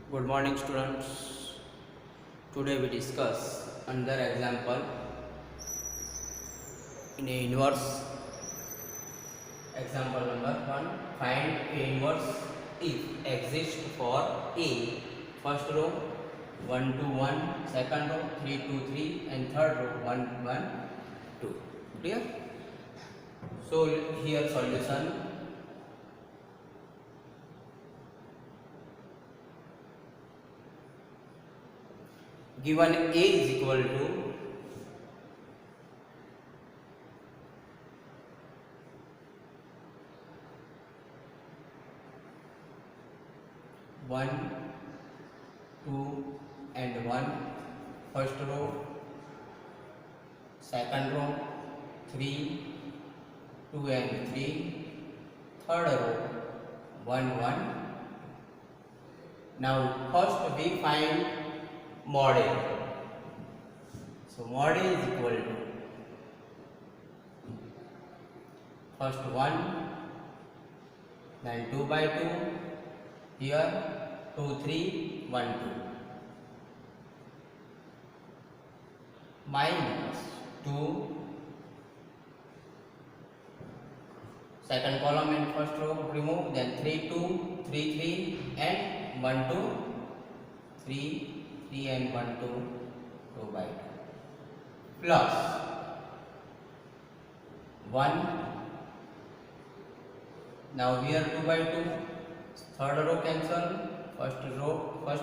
Good morning, students. Today we discuss another example in a inverse. Example number 1. Find a inverse if exists for A first row 1 to 1, second row 3 to 3, and third row 1 1 2. Clear? So here solution. Given A is equal to 1, 2 and 1, first row, second row 3, 2 and 3, third row 1 1. Now first we find mod A. So mod A is equal to first 1, then 2 by 2, here 2 3 1 2, minus 2, second column and first row remove, then 3 2 3 3 and 1 2 3 3 and 1 2 2 by 2, plus 1. Now here 2 by 2, third row cancel, first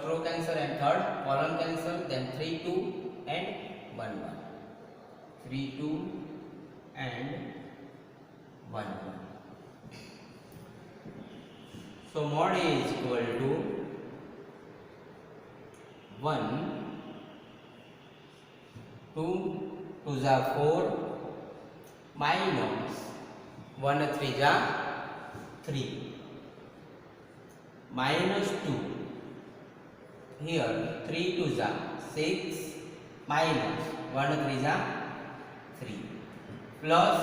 row cancel and third column cancel, then 3 2 and 1 1, 3 2 and 1 1. So mod A is equal to 1, 2 2 जा 4, minus 1 3 जा 3, minus 2, here 3 2 जा 6, minus 1 3 जा 3, plus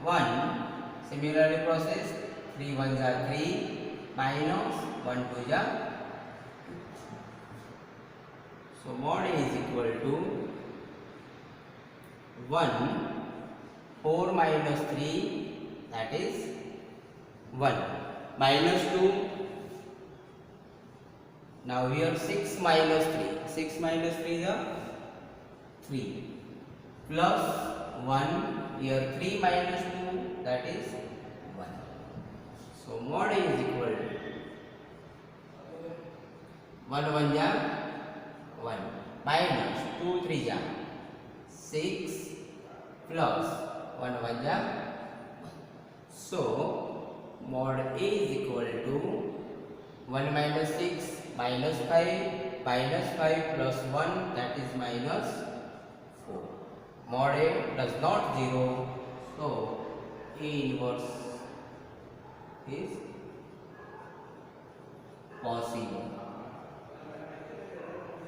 1, similarly process 3 1 जा 3, minus 1 2 जा 2. So mod A is equal to 1 4 minus 3, that is 1, minus 2. Now here 6 minus 3, 6 minus 3 is 3, plus 1, here 3 minus 2, that is 1. So mod A is equal to 1 1 ja 1, minus 2 3 ja 6, plus 1 1 ja 1. So mod A is equal to 1 minus 6 minus 5 plus 1, that is minus 4. Mod A does not 0, so A inverse is possible.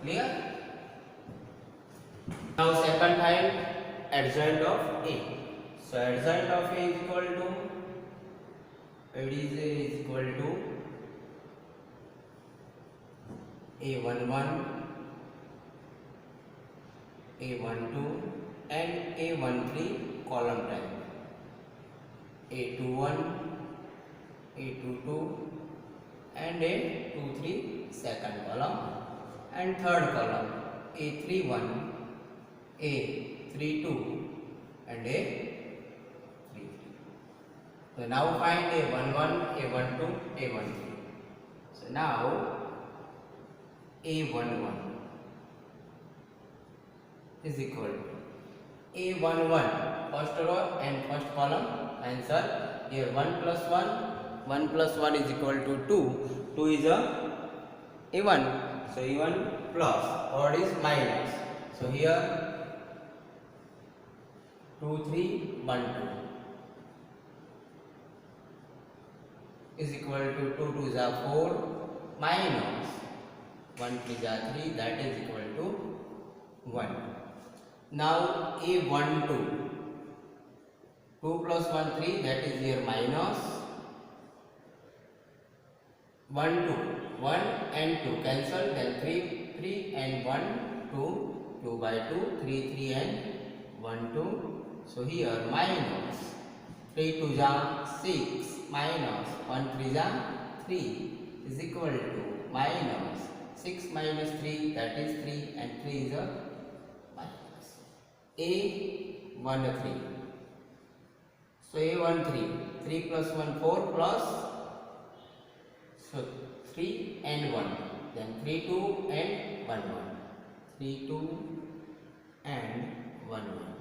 Clear? Now second find adjoint of A. So adjoint of A is equal to A11, A12 and A13 column type, A21, A22 and A23 second column, and third column A31, A32 and A33. So now find A11, A12, A13. So now A11 is equal to A11, first row and first column, answer here 1 plus 1 is equal to 2 is A1, so A1 plus, or is minus, so here 2 3 1 2 is equal to 2 2 is 4, minus 1 3 is 3, that is equal to 1. Now A12, 2 plus 1 3, that is here minus 1 2, 1 and 2 cancel, then 3 and 1 2, 2 by 2, 3 and 1 2. So here minus 3 2 ja 6 minus 1 3 ja 3 is equal to minus 6 minus 3, that is 3, and 3 is a minus a 1 3. So a 1 3, 3 plus 1 4 plus, so 3 and 1, then 3 2 and 1 1, 3 2 and 1 1.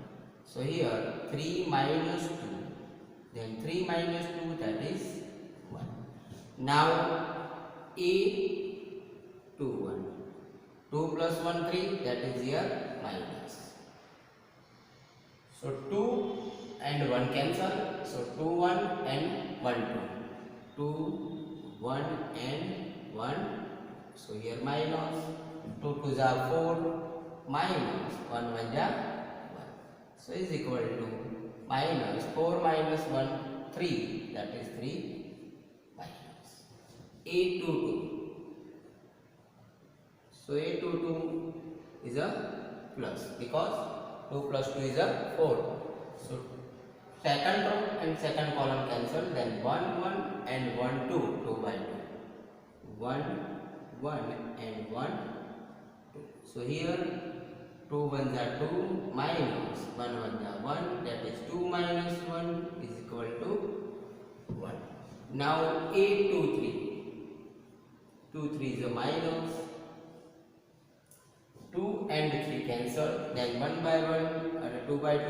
So here 3 minus 2, then 3 minus 2, that is 1. Now a 2 1, 2 plus 1 3, that is here minus. So 2 and 1 cancel, so 2 1 and 1 2, 2 1 and 1, so here minus 2 2 ja 4 minus 1 1 ja 1, so is equal to minus 4 minus 1 3, that is 3 minus a 2 2. So a 2 2 is a plus because 2 plus 2 is a 4. So second row and second column cancel, then 1 1 and 1 2, 2 by 2, 1 1 and 1 2. So here 2 1 are 2 minus 1 1 are 1, that is 2 minus 1 is equal to 1. Now a 2 3, 2 3 is a minus, 2 and 3 cancel, then 1 by 1 and 2 by 2,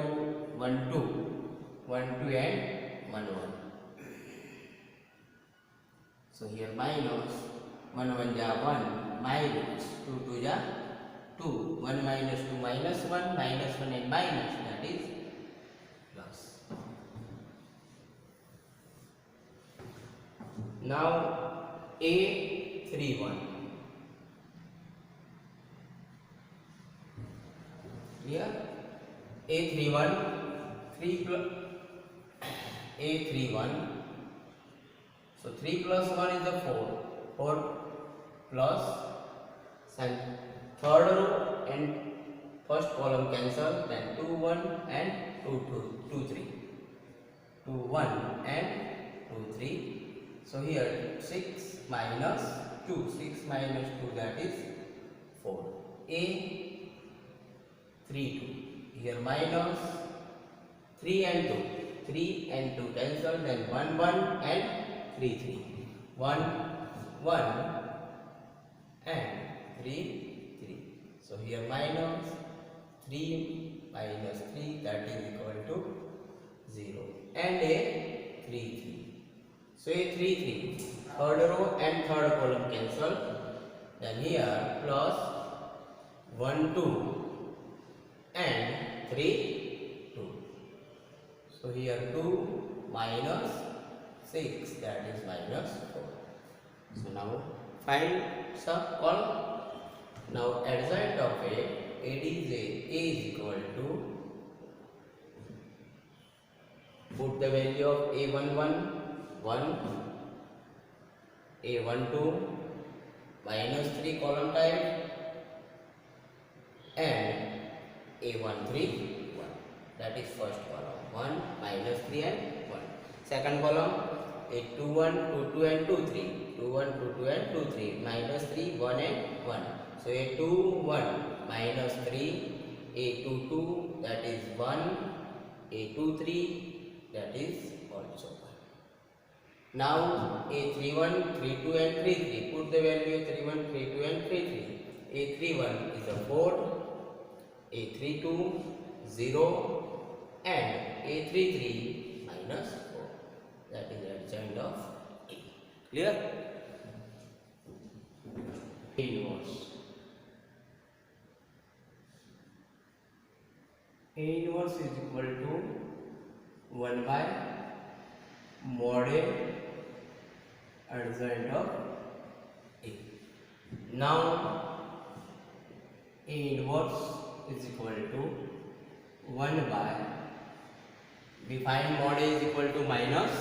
1 2, 1 2 and 1 1. So here minus 1 1 ja 1 minus 2 2 ja 2, 1 minus 2 minus 1, minus 1 and minus, that is plus. Now a 3 1. Here a 3 1, 3 plus a 3 1, so 3 plus 1 is a 4, 4 plus third row and first column cancel, then 2 1 and 2 2, 2 3, 2 1 and 2 3. So here 6 minus 2, 6 minus 2, that is 4, a 3 2. Here minus 3 and 2, 3 and 2 cancel, then 1 1 and 3 3, 1 1 and 3 3. So here minus 3 minus 3, that is equal to 0, and a 3 3. So a 3 3, third row and third column cancel, then here plus 1 2 and 3 2. So here 2 minus 6, that is minus 4. So now find sub column. Now adjoint of a is is equal to, put the value of a11 1, a12 minus 3 column type, and a13 1, that is first column, 1 minus 3 and 1. Second column a21 2 2 and 2 3, 2 1 2 2 and 2 3, minus 3 1 and 1. So a21 minus 3, a22, that is 1, a23, that is also 1. Now a31 3 2 and 3 3, put the value of 31 3 2 and 3 3. a31 is a 4, a32 0, and a33 minus 4, that is adjoint of A. Clear? A inverse. A inverse is equal to 1 by mod A adjoint of A. Now A inverse is equal to 1 by, we find mod A is equal to minus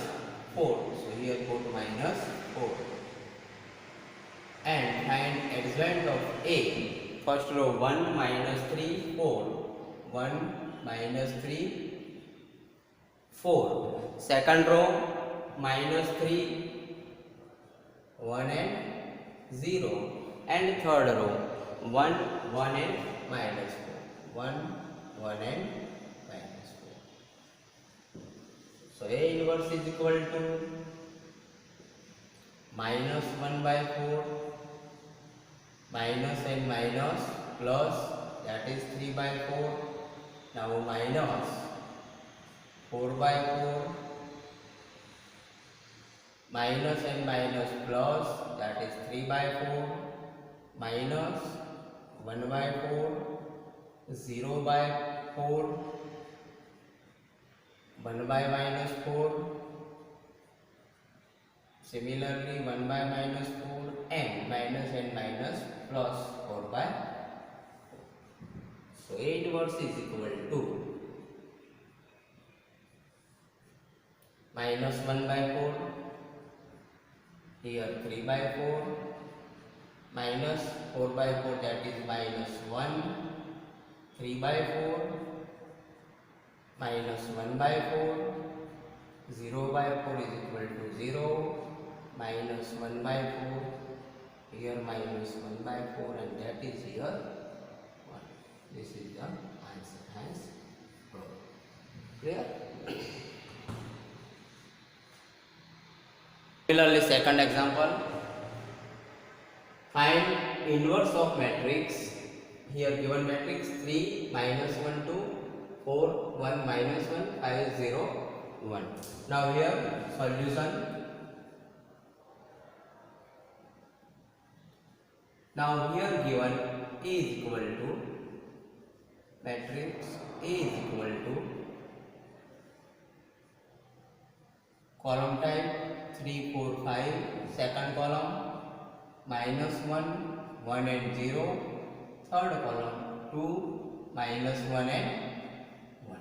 4. So here put minus 4. and find adjoint of A. First row 1 minus 3 4, 1 minus 3 4. Second row minus 3 1 and 0, and third row 1 1 and minus 4, 1 1 and minus 4. So A inverse is equal to minus 1 by 4 minus and minus plus, that is 3 by 4. Now minus 4 by 4 minus and minus plus, that is 3 by 4 minus 1 by 4, 0 by 4, 1 by minus 4, similarly 1 by minus 4, and minus plus 4 by 4. So A inverse is equal to minus 1 by 4, here 3 by 4, minus 4 by 4, that is minus 1, 3 by 4, minus 1 by 4, 0 by 4 is equal to 0, minus 1 by 4, here minus 1 by 4, and that is here 1. This is the answer, hence problem. Clear? Similarly, second example, find inverse of matrix. Here given matrix 3 minus 1 2 4 1 minus 1 5 0 1. Now here solution. Now here given A is equal to matrix A is equal to column type 3 4 5, second column minus 1 1 and 0, third column 2 minus 1 and 1.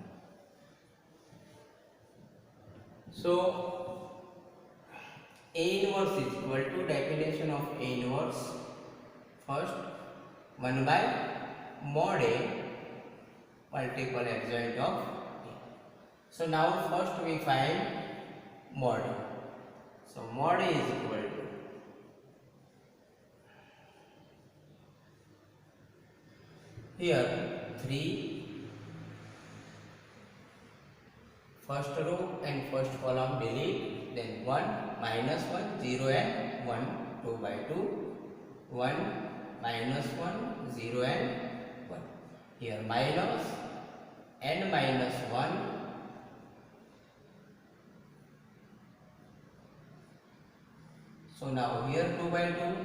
So A inverse is equal to, definition of A inverse, first 1 by mod A multiple adjoint of A. So now first we find mod A. So mod A is equal to here 3, first row and first column delete, then 1 minus 1 0 and 1 2 by 2, 1 minus 1 0 and 1, here minus and minus 1, so now here 2 by 2,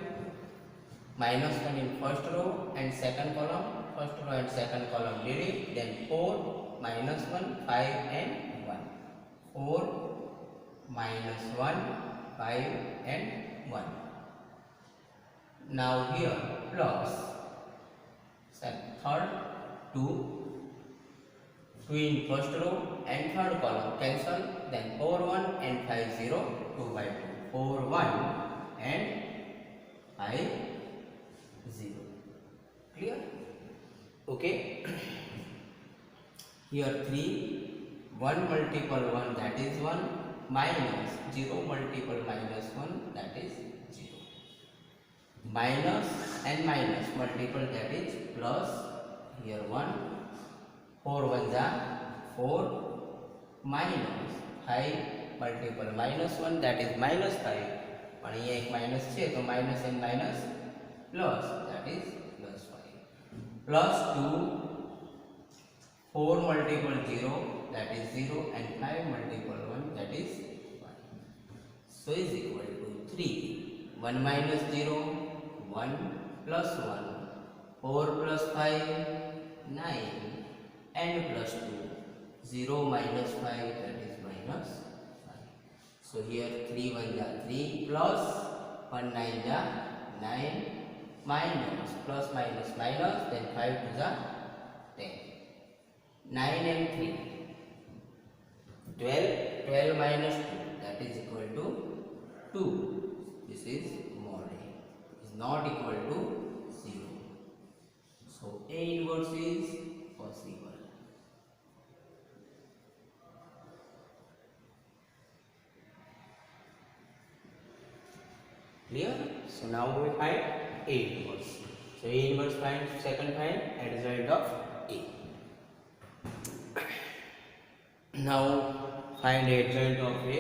minus 1 in first row and second column, first row and second column delete, then 4 minus 1 5 and 1, 4 minus 1 5 and 1. Now here plus third 2 in first row and third column cancel, then 4 1 and 5 0 2 by 2, 4 1 and 5 0. Clear? Okay. Here 3 1 multiple 1, that is 1, minus 0 multiple minus 1, that is 0, minus and minus multiple, that is plus, here 1, 4 1 are 4, minus 5 multiple minus 1, that is minus 5, પણ અહીંયા એક minus છે તો minus and minus plus, that is plus 5, plus 2 4 multiple 0, that is 0, and 5 multiple 1, that is 1. So is equal to 3, 1 minus 0 1 plus 1, 4 plus 5 9, and plus 2, 0 minus 5, that is minus 5. So here 3 1 are 3 plus 1 9 are 9, minus plus minus minus, then 5 2 are 10, 9 and 3 12, 12 minus 2, that is equal to 2. This is mod A, is not equal to 0. So A inverse is possible. Clear? So now we find A inverse. So A inverse find, second find adjoint of A. Now find adjoint of A.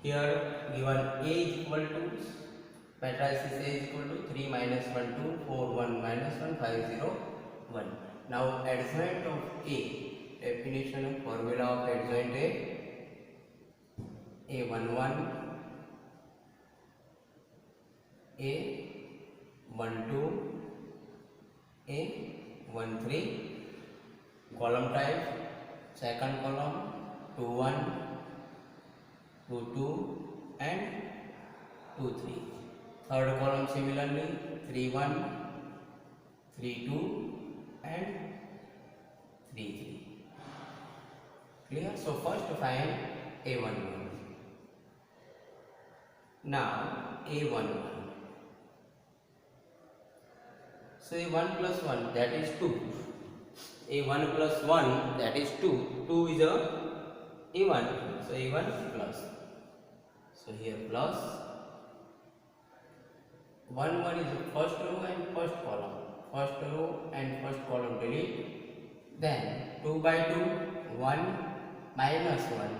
Here given A is equal to, matrices A is equal to 3 minus 1 2 4 1 minus 1 5 0 1. Now adjoint of A, definition of formula of adjoint A 1 1, A 1 2, A 1 3, column type second column 2 1, 2 2 and 2 3. Third column similarly 3 1, 3 2 and 3 3. Clear? So first find A1 1. Now A1 1. So A1 plus 1, that is 2. A1 plus 1, that is 2. 2 is a A1. So A1 plus. So here plus 1 1 is the first row and first column. First row and first column delete. Then 2 by 2, 1 minus 1.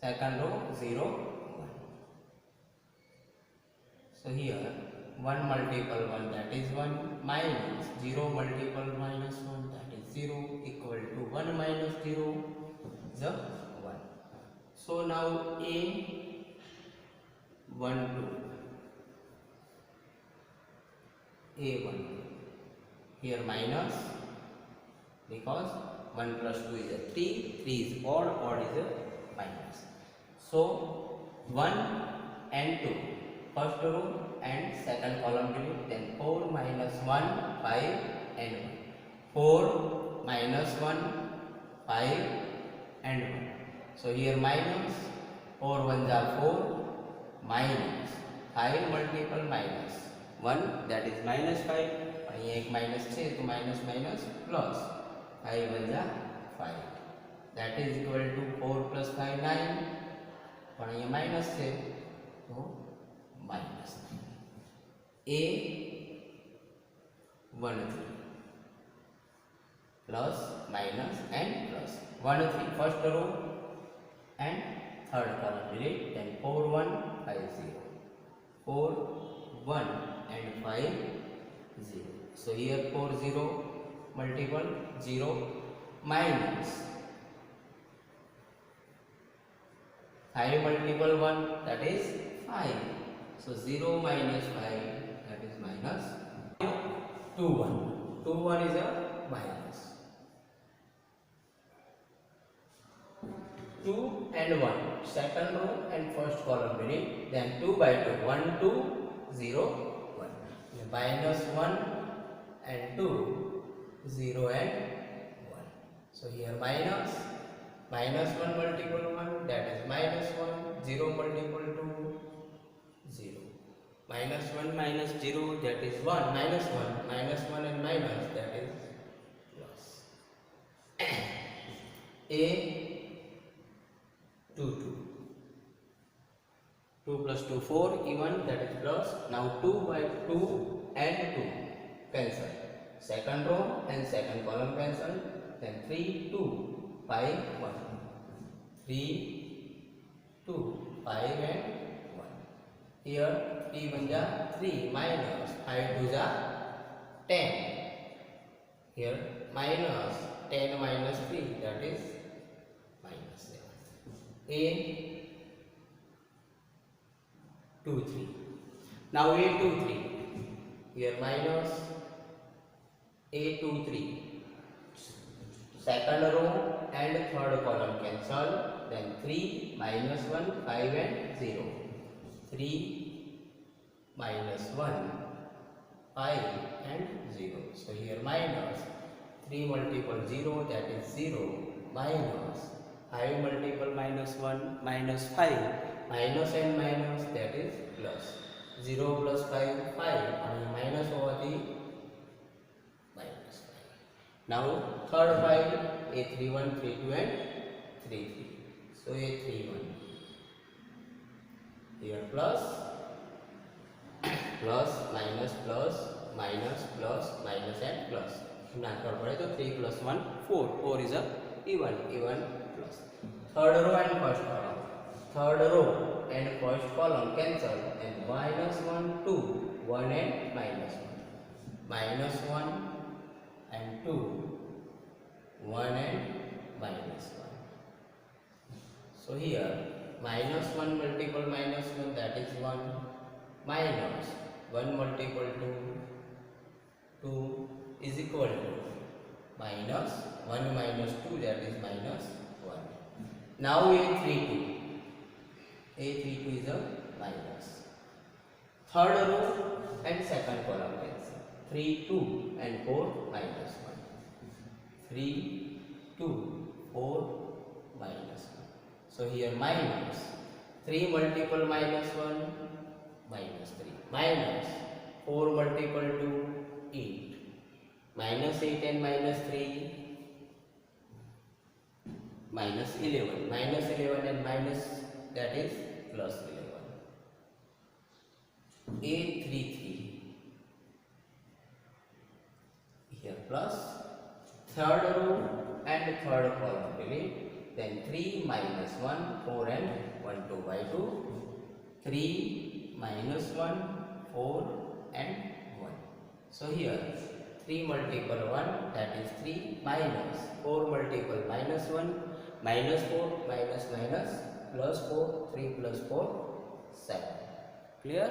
Second row 0 1. So here 1 multiple 1, that is 1, minus 0 multiple minus 1, that is 0, equal to 1 minus 0 is a 1. So now A 1 2, A 1 2. Here minus, because 1 plus 2 is a 3, 3 is odd, odd is a minus. So 1 and 2, first row and second column delete. Then 4 minus 1, 5 and 1. 4 minus 1, 5 and 1. So here minus 4 1s are 4, minus 5 multiple minus 1, that is minus 5. અહીં એક minus છે તો minus minus plus 5 1 जा 5, that is equal to 4 plus 5 9, પણ અહીંયા minus છે તો minus. A 1 3 plus minus and plus 1 3, first row and third column delete. Then 4 1 5 0, 4 1 and 5 0. So here 4 0 multiple 0 minus 5 multiple 1, that is 5. So 0 minus 5, that is minus 2 1. 2 1 is a minus. 2 and 1, second row and first column delete. Then 2 by 2, 1 2 0 1. Minus 1 and 2, 0 and 1. So here minus 1 multiple 1, that is minus 1. 0 multiple 2, 0. Minus 1 minus 0, that is 1. Minus 1, minus 1 and minus, that is plus. A 2 2. 2 plus 2 4 even, that is plus. Now 2 by 2 and 2 cancel. Second row and second column cancel. Then 3 2 5 1. 3 2 5 and 1. Here 3 1 ja 3 minus 5 2 ja 10. Here minus 10 minus 3, that is minus 7. A 2 3. Now A 2 3. Here minus A 2 3. Second row and third column cancel. Then 3 minus 1 5 and 0. 3 minus 1 5 and 0. So here minus 3 multiple 0, that is 0, minus 5 multiple minus 1 minus 5, minus and minus, that is plus. 0 plus 5 5 અને minus હોવાથી minus 5. Now third 5 a 3 1 3 2 and 3 3. So a 3 1 here plus minus and plus. Now so 3 plus 1 4. 4 is a even plus. Third row and first column. Third row and first column cancel and minus 1 2 1 and minus 1. Minus 1 and 2 1 and minus 1. So here minus 1 multiple minus 1 that is 1 minus 1 multiple 2 is equal to minus 1 minus 2 that is minus 1. Now a32 is a minus. Third row and second column cancel. 3 2 and 4 minus 1. 3 2 4 minus 1. So here minus 3 multiple minus 1 minus 3 minus 4 multiple 2 8 minus 8 and minus 3 minus 11 and minus that is plus 11. A33 here plus third row and third column delete. Then 3 minus 1 4 and 1 2 by 2 3 minus 1 4 and 1. So here 3 multiple 1 that is 3 minus 4 multiple minus 1 minus 4 minus plus 4 3 plus 4 7. Clear?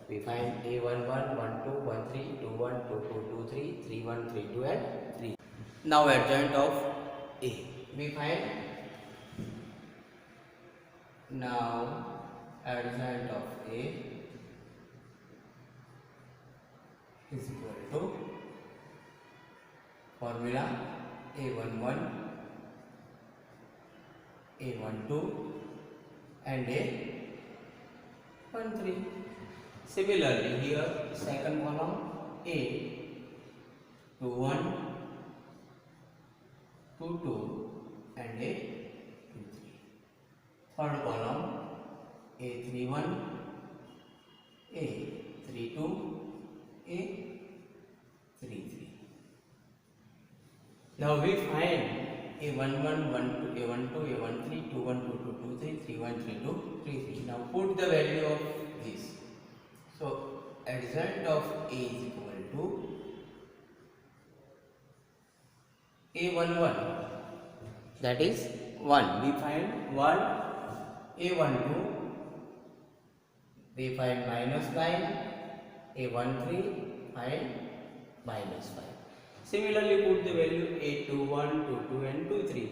We find a11 12 13 21 22 23 31 32 and 3. Now adjoint of a we find. Now adjoint of a is equal to formula a11 a12 and a13. Similarly here second column a21 22 and a23. Third column a31 a32 a33. Now we find a11 12 a12 a13 21 22 23 31 32 33. Now put the value of this. So adjoint of a is equal to a11 that is 1. We find 1 a12 we find minus 9 a13 find minus 5. Similarly put the value a21 22 and 23.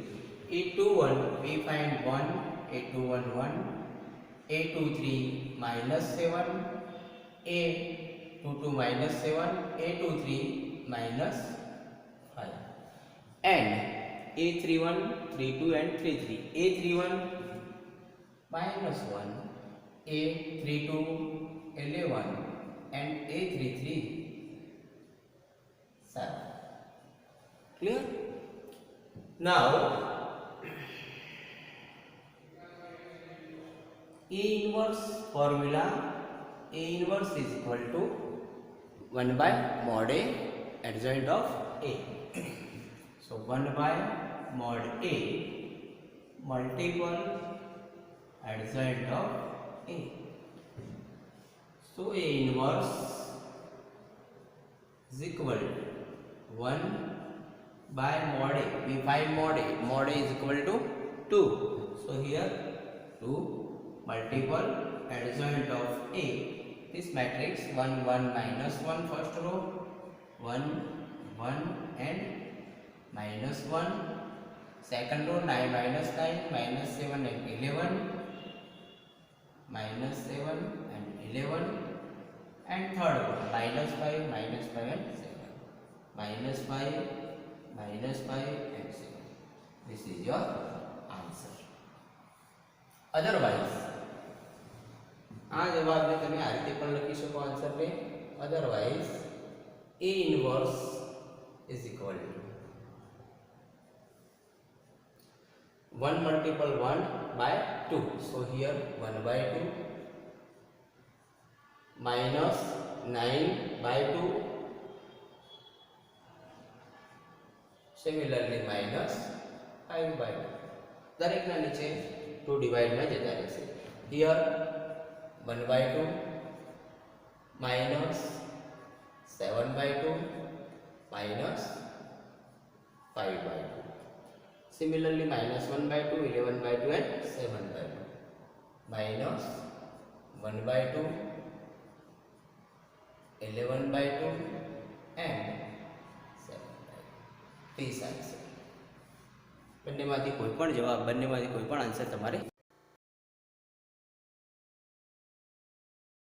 a21 we find 1 a21 1 a23 minus 7 a22 minus 7 a23 minus 5 and a31 32 and 33. a31 minus 1 a32 11 and a33 7. Clear? Now A inverse formula. A inverse is equal to 1 by mod A adjoint of A. So 1 by mod A multiple adjoint of A. So A inverse is equal to 1 by mod A. We find mod A. Mod A is equal to 2. So here 2 multiple adjoint of A. This matrix 1 1 minus 1 first row 1 1 and minus 1 second row 9 minus 9 minus 7 and 11 minus 7 and 11 and third row minus 5 and 7 minus 5 and 7. This is your answer. Otherwise આ જવાબને તમે આ રીતે પણ લખી શકો આન્સરને. Otherwise A inverse is equal to 1 multiple 1 by 2. So here 1 by 2 minus 9 by 2. Similarly minus 5 by 2. દરેકના નીચે 2 ડિવાઇડમાં જતા રહેશે. Here 1 by 2 minus 7 by 2 minus 5 by 2. Similarly minus 1 by 2, 11 by 2 and 7 by 2. Minus 1 by 2, 11 by 2 and 7 by 2. These answer. બંનેમાંથી કોઈ પણ જવાબ, બંનેમાંથી કોઈ પણ આન્સર તમારે